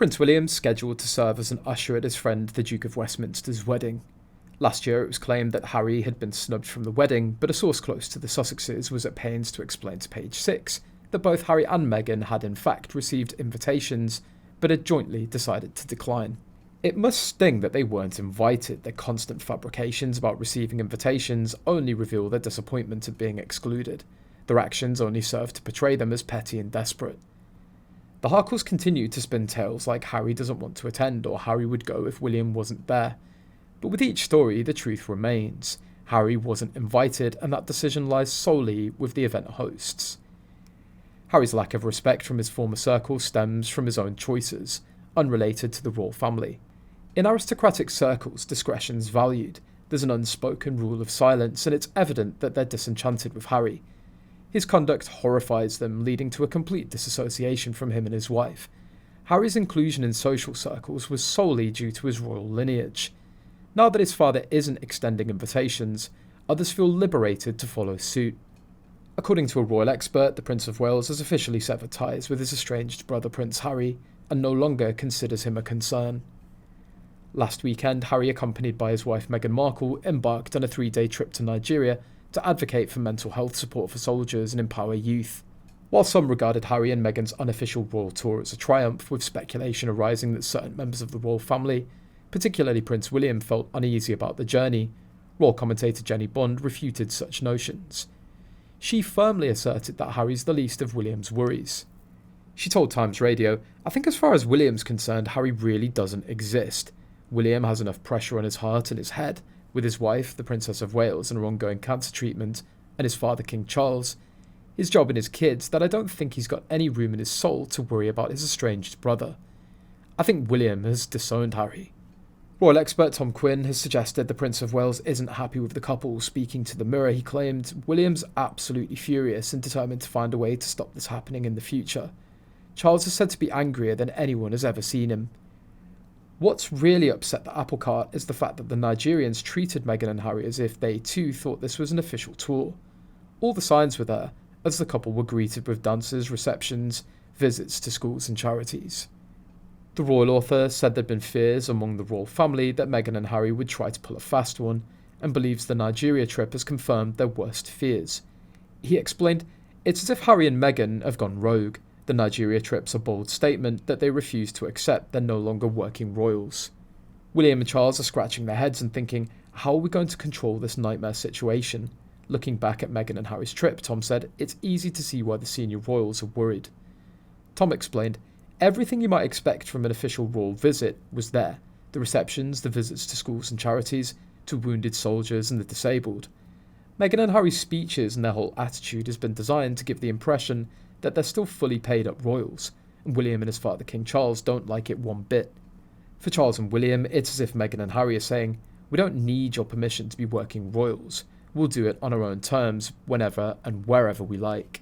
Prince William's scheduled to serve as an usher at his friend the Duke of Westminster's wedding. Last year it was claimed that Harry had been snubbed from the wedding, but a source close to the Sussexes was at pains to explain to Page 6 that both Harry and Meghan had in fact received invitations, but had jointly decided to decline. It must sting that they weren't invited. Their constant fabrications about receiving invitations only reveal their disappointment at being excluded. Their actions only serve to portray them as petty and desperate. The Harkles continue to spin tales like Harry doesn't want to attend or Harry would go if William wasn't there. But with each story, the truth remains. Harry wasn't invited, and that decision lies solely with the event hosts. Harry's lack of respect from his former circle stems from his own choices, unrelated to the royal family. In aristocratic circles, discretion's valued. There's an unspoken rule of silence, and it's evident that they're disenchanted with Harry. His conduct horrifies them, leading to a complete disassociation from him and his wife. Harry's inclusion in social circles was solely due to his royal lineage. Now that his father isn't extending invitations, others feel liberated to follow suit. According to a royal expert, the Prince of Wales has officially severed ties with his estranged brother Prince Harry, and no longer considers him a concern. Last weekend, Harry, accompanied by his wife Meghan Markle, embarked on a 3-day trip to Nigeria to advocate for mental health support for soldiers and empower youth. While some regarded Harry and Meghan's unofficial royal tour as a triumph, with speculation arising that certain members of the royal family, particularly Prince William, felt uneasy about the journey, royal commentator Jenny Bond refuted such notions. She firmly asserted that Harry's the least of William's worries. She told Times Radio, "I think as far as William's concerned, Harry really doesn't exist. William has enough pressure on his heart and his head, with his wife, the Princess of Wales, and her ongoing cancer treatment, and his father, King Charles, his job and his kids, that I don't think he's got any room in his soul to worry about his estranged brother. I think William has disowned Harry." Royal expert Tom Quinn has suggested the Prince of Wales isn't happy with the couple. Speaking to the Mirror, he claimed, "William's absolutely furious and determined to find a way to stop this happening in the future. Charles is said to be angrier than anyone has ever seen him." What's really upset the apple cart is the fact that the Nigerians treated Meghan and Harry as if they too thought this was an official tour. All the signs were there, as the couple were greeted with dances, receptions, visits to schools and charities. The royal author said there'd been fears among the royal family that Meghan and Harry would try to pull a fast one, and believes the Nigeria trip has confirmed their worst fears. He explained, "It's as if Harry and Meghan have gone rogue. The Nigeria trip's a bold statement that they refuse to accept they're no longer working royals." William and Charles are scratching their heads and thinking, how are we going to control this nightmare situation? Looking back at Meghan and Harry's trip, Tom said, "It's easy to see why the senior royals are worried." Tom explained, "Everything you might expect from an official royal visit was there. The receptions, the visits to schools and charities, to wounded soldiers and the disabled. Meghan and Harry's speeches and their whole attitude has been designed to give the impression that they're still fully paid up royals, and William and his father King Charles don't like it one bit. For Charles and William, it's as if Meghan and Harry are saying, we don't need your permission to be working royals. We'll do it on our own terms, whenever and wherever we like."